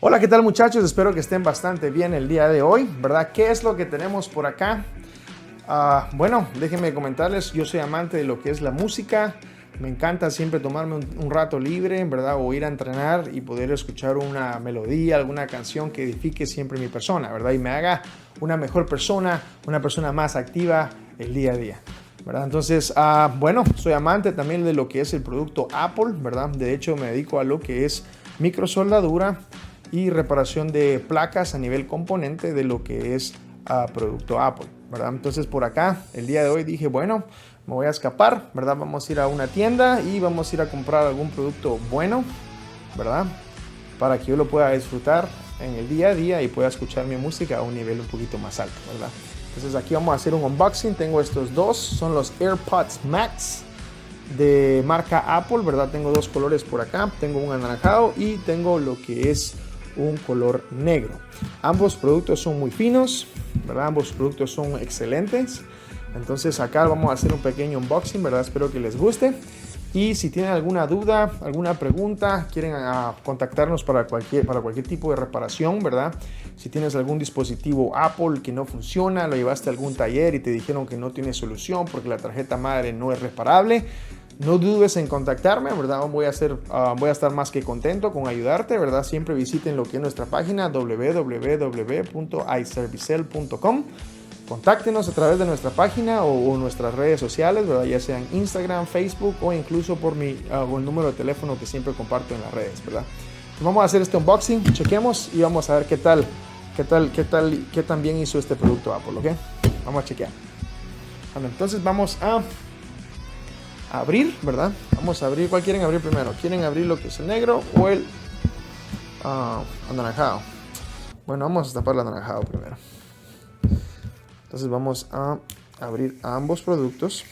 Hola, ¿qué tal muchachos? Espero que estén bastante bien el día de hoy, ¿verdad? ¿Qué es lo que tenemos por acá? Bueno, déjenme comentarles, yo soy amante de lo que es la música. Me encanta siempre tomarme un rato libre, ¿verdad? O ir a entrenar y poder escuchar una melodía, alguna canción que edifique siempre mi persona, ¿verdad? Y me haga una mejor persona, una persona más activa el día a día, ¿verdad? Entonces, bueno, soy amante también de lo que es el producto Apple, ¿verdad? De hecho, me dedico a lo que es microsoldadura y reparación de placas a nivel componente de lo que es producto Apple, ¿verdad? Entonces por acá el día de hoy dije, bueno, me voy a escapar, ¿verdad? Vamos a ir a una tienda y vamos a ir a comprar algún producto bueno, ¿verdad? Para que yo lo pueda disfrutar en el día a día y pueda escuchar mi música a un nivel un poquito más alto, ¿verdad? Entonces aquí vamos a hacer un unboxing. Tengo estos dos, son los AirPods Max de marca Apple, ¿verdad? Tengo dos colores por acá, tengo un anaranjado y tengo lo que es un color negro. Ambos productos son muy finos, ¿verdad? Ambos productos son excelentes. Entonces acá vamos a hacer un pequeño unboxing, ¿verdad? Espero que les guste. Y si tienen alguna duda, alguna pregunta, quieren contactarnos para cualquier tipo de reparación, ¿verdad? Si tienes algún dispositivo Apple que no funciona, lo llevaste a algún taller y te dijeron que no tiene solución porque la tarjeta madre no es reparable, no dudes en contactarme, ¿verdad? Voy a estar más que contento con ayudarte, ¿verdad? Siempre visiten lo que es nuestra página www.iservicel.com. Contáctenos a través de nuestra página o nuestras redes sociales, ¿verdad? Ya sean Instagram, Facebook o incluso por el número de teléfono que siempre comparto en las redes, ¿verdad? Vamos a hacer este unboxing, chequemos y vamos a ver qué tan bien hizo este producto Apple, ¿ok? Vamos a chequear. Bueno, entonces vamos a abrir, ¿verdad? Vamos a abrir. ¿Cuál quieren abrir primero? ¿Quieren abrir lo que es el negro o el anaranjado? Bueno, vamos a tapar el anaranjado primero. Entonces vamos a abrir ambos productos,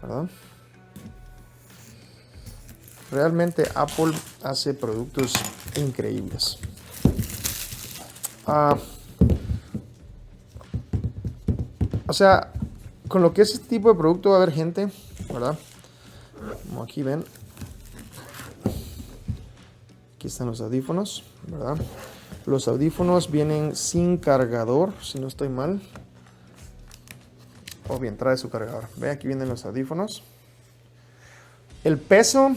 ¿verdad? Realmente Apple hace productos increíbles. O sea, con lo que es este tipo de producto va a haber gente, ¿verdad? Como aquí ven. Aquí están los audífonos, ¿verdad? Los audífonos vienen sin cargador, si no estoy mal. O bien, trae su cargador. Ve, aquí vienen los audífonos. El peso,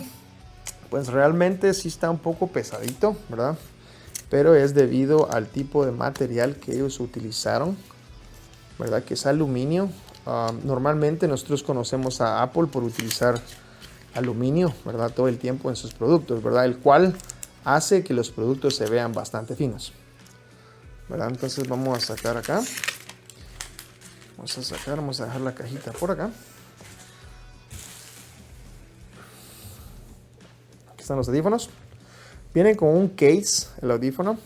pues realmente sí está un poco pesadito, ¿verdad? Pero es debido al tipo de material que ellos utilizaron, ¿verdad? Que es aluminio. Normalmente nosotros conocemos a Apple por utilizar aluminio, ¿verdad? Todo el tiempo en sus productos, ¿verdad? El cual hace que los productos se vean bastante finos, ¿verdad? Entonces vamos a sacar acá. Vamos a dejar la cajita por acá. Aquí están los audífonos. Vienen con un case, el audífono.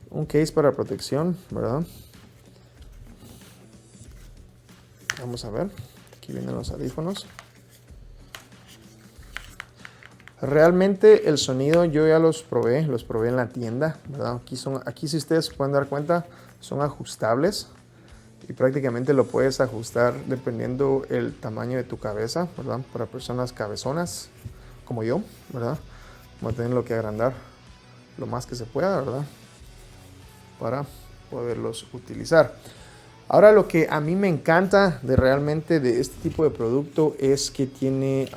Un case para protección, ¿verdad? Vamos a ver. Aquí vienen los audífonos. Realmente el sonido yo ya los probé en la tienda, ¿verdad? Aquí si ustedes se pueden dar cuenta, son ajustables y prácticamente lo puedes ajustar dependiendo el tamaño de tu cabeza, ¿verdad? Para personas cabezonas como yo, ¿verdad? Vamos a tenerlo que agrandar lo más que se pueda, ¿verdad? Para poderlos utilizar. Ahora lo que a mí me encanta realmente de este tipo de producto es que tiene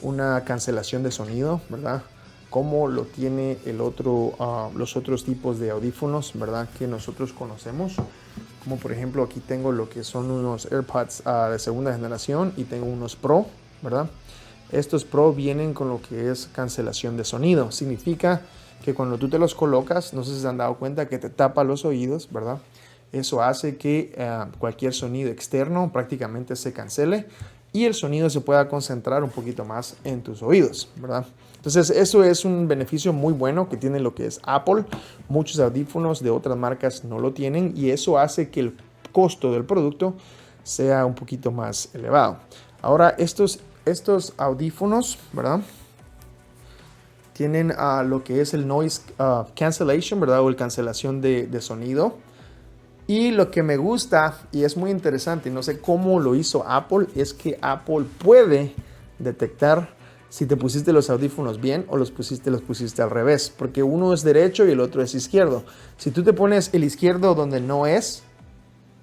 una cancelación de sonido, ¿verdad? Como lo tiene los otros tipos de audífonos, ¿verdad? Que nosotros conocemos. Como por ejemplo aquí tengo lo que son unos AirPods de segunda generación y tengo unos Pro, ¿verdad? Estos Pro vienen con lo que es cancelación de sonido. Significa que cuando tú te los colocas, no sé si se han dado cuenta que te tapa los oídos, ¿verdad? Eso hace que cualquier sonido externo prácticamente se cancele y el sonido se pueda concentrar un poquito más en tus oídos, ¿verdad? Entonces eso es un beneficio muy bueno que tiene lo que es Apple. Muchos audífonos de otras marcas no lo tienen y eso hace que el costo del producto sea un poquito más elevado. Ahora estos audífonos, ¿verdad? Tienen lo que es el noise cancellation, ¿verdad? O el cancelación de sonido. Y lo que me gusta, y es muy interesante, y no sé cómo lo hizo Apple, es que Apple puede detectar si te pusiste los audífonos bien o los pusiste al revés, porque uno es derecho y el otro es izquierdo. Si tú te pones el izquierdo donde no es,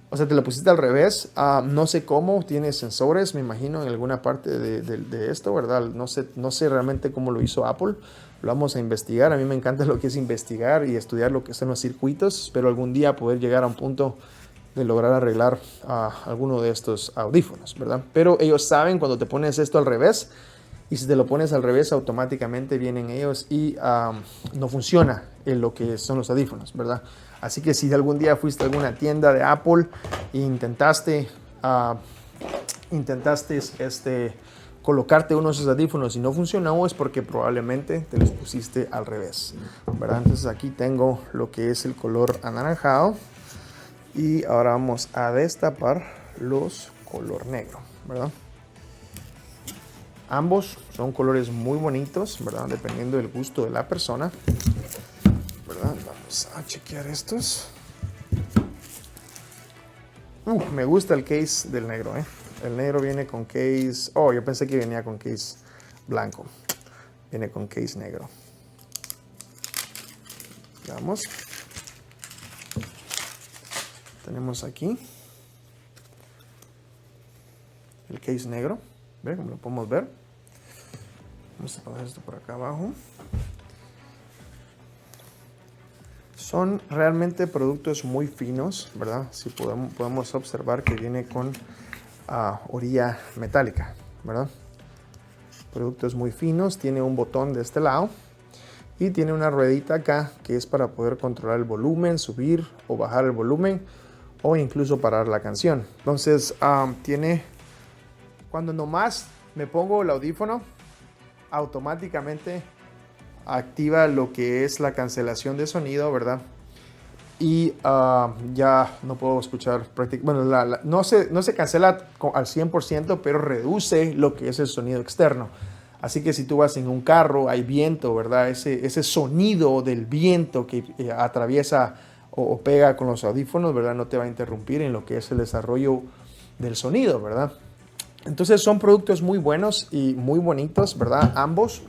o sea, te lo pusiste al revés, no sé cómo, tiene sensores, me imagino, en alguna parte de esto, ¿verdad? No sé realmente cómo lo hizo Apple, lo vamos a investigar. A mí me encanta lo que es investigar y estudiar lo que son los circuitos. Espero algún día poder llegar a un punto de lograr arreglar alguno de estos audífonos, ¿verdad? Pero ellos saben cuando te pones esto al revés, y si te lo pones al revés, automáticamente vienen ellos y no funciona en lo que son los audífonos, ¿verdad? Así que si algún día fuiste a alguna tienda de Apple e intentaste colocarte uno de esos audífonos y no funcionó, es porque probablemente te los pusiste al revés, ¿verdad? Entonces aquí tengo lo que es el color anaranjado y ahora vamos a destapar los color negro, ¿verdad? Ambos son colores muy bonitos, ¿verdad? Dependiendo del gusto de la persona, ¿verdad? Vamos a chequear estos. Me gusta el case del negro, ¿eh? El negro viene con case... Oh, yo pensé que venía con case blanco. Viene con case negro. Veamos. Tenemos aquí el case negro. ¿Ve? Como lo podemos ver. Vamos a poner esto por acá abajo. Son realmente productos muy finos, ¿verdad? Si podemos observar que viene con orilla metálica, ¿verdad? Productos muy finos. Tiene un botón de este lado y tiene una ruedita acá que es para poder controlar el volumen, subir o bajar el volumen o incluso parar la canción. Entonces tiene, cuando nomás me pongo el audífono, automáticamente activa lo que es la cancelación de sonido, ¿verdad? Y ya no puedo escuchar prácticamente, bueno, no se cancela al 100%, pero reduce lo que es el sonido externo. Así que si tú vas en un carro, hay viento, ¿verdad? Ese sonido del viento que atraviesa o pega con los audífonos, ¿verdad? No te va a interrumpir en lo que es el desarrollo del sonido, ¿verdad? Entonces son productos muy buenos y muy bonitos, ¿verdad? Ambos.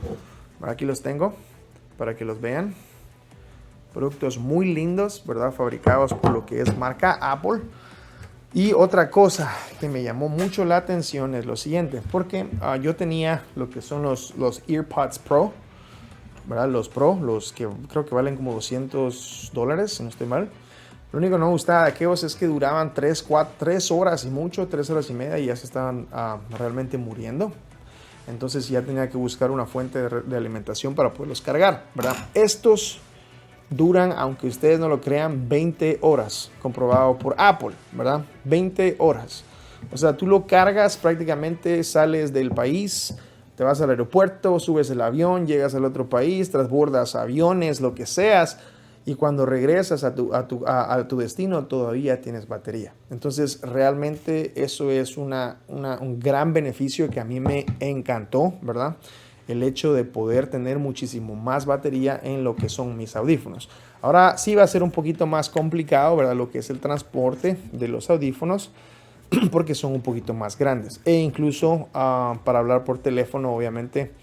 Aquí los tengo para que los vean. Productos muy lindos, ¿verdad? Fabricados por lo que es marca Apple. Y otra cosa que me llamó mucho la atención es lo siguiente, porque yo tenía lo que son los AirPods Pro, ¿verdad? Los Pro, los que creo que valen como $200, si no estoy mal. Lo único que no me gustaba de aquellos es que duraban 3 horas y mucho, 3 horas y media, y ya se estaban realmente muriendo. Entonces ya tenía que buscar una fuente de alimentación para poderlos cargar, ¿verdad? Estos duran, aunque ustedes no lo crean, 20 horas, comprobado por Apple, ¿verdad? 20 horas. O sea, tú lo cargas, prácticamente sales del país, te vas al aeropuerto, subes el avión, llegas al otro país, transbordas aviones, lo que seas, y cuando regresas a tu destino todavía tienes batería. Entonces realmente eso es un gran beneficio que a mí me encantó, ¿verdad? El hecho de poder tener muchísimo más batería en lo que son mis audífonos. Ahora sí va a ser un poquito más complicado, ¿verdad? Lo que es el transporte de los audífonos, porque son un poquito más grandes. E incluso para hablar por teléfono, obviamente,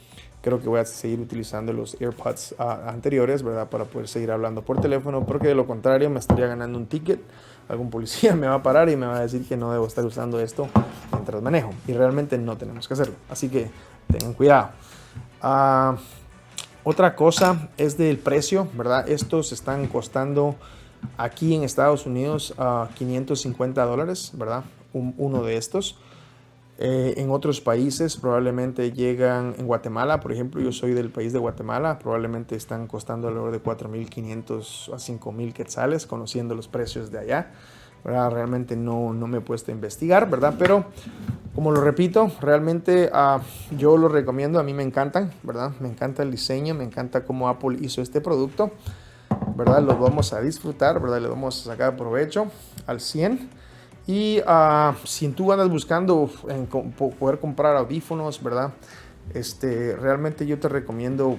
creo que voy a seguir utilizando los AirPods anteriores, ¿verdad? Para poder seguir hablando por teléfono, porque de lo contrario me estaría ganando un ticket. Algún policía me va a parar y me va a decir que no debo estar usando esto mientras manejo. Y realmente no tenemos que hacerlo. Así que tengan cuidado. Otra cosa es del precio, ¿verdad? Estos están costando aquí en Estados Unidos $550, ¿verdad? Uno de estos. En otros países probablemente llegan, en Guatemala, por ejemplo, yo soy del país de Guatemala, probablemente están costando alrededor de 4,500 a 5,000 quetzales, conociendo los precios de allá, ¿verdad? Realmente no me he puesto a investigar, ¿verdad? Pero, como lo repito, realmente yo lo recomiendo, a mí me encantan, ¿verdad? Me encanta el diseño, me encanta cómo Apple hizo este producto, ¿verdad? Lo vamos a disfrutar, ¿verdad? Le vamos a sacar provecho al 100. Y si tú andas buscando poder comprar audífonos, ¿verdad? Realmente yo te recomiendo,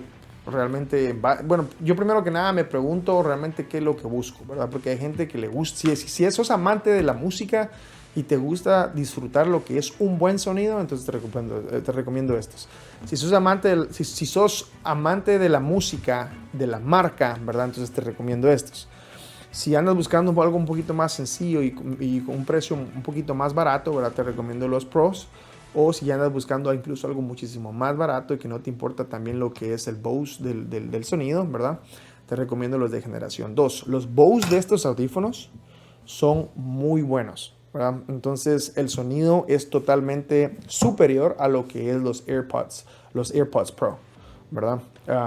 bueno, yo primero que nada me pregunto realmente qué es lo que busco, ¿verdad? Porque hay gente que le gusta, si sos amante de la música y te gusta disfrutar lo que es un buen sonido, entonces te recomiendo estos. Si sos amante de la música, de la marca, ¿verdad? Entonces te recomiendo estos. Si andas buscando algo un poquito más sencillo y con un precio un poquito más barato, ¿verdad? Te recomiendo los Pros. O si ya andas buscando incluso algo muchísimo más barato y que no te importa también lo que es el Bose del sonido, ¿verdad? Te recomiendo los de generación 2. Los Bose de estos audífonos son muy buenos, ¿verdad? Entonces el sonido es totalmente superior a lo que es los AirPods Pro, ¿verdad?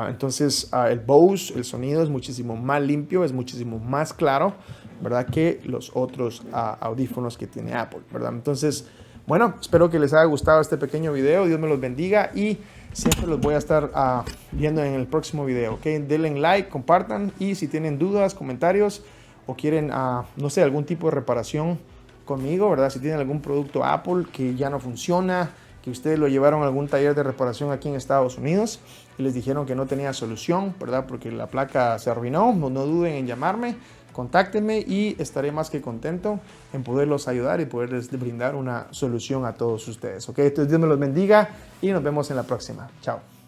Entonces el Bose, el sonido es muchísimo más limpio, es muchísimo más claro, ¿verdad? Que los otros audífonos que tiene Apple, ¿verdad? Entonces, bueno, espero que les haya gustado este pequeño video. Dios me los bendiga y siempre los voy a estar viendo en el próximo video, ¿ok? Denle like, compartan y si tienen dudas, comentarios o quieren, no sé, algún tipo de reparación conmigo, ¿verdad? Si tienen algún producto Apple que ya no funciona, que ustedes lo llevaron a algún taller de reparación aquí en Estados Unidos y les dijeron que no tenía solución, ¿verdad? Porque la placa se arruinó, no duden en llamarme, contáctenme y estaré más que contento en poderlos ayudar y poderles brindar una solución a todos ustedes, ¿ok? Entonces Dios me los bendiga y nos vemos en la próxima. Chao.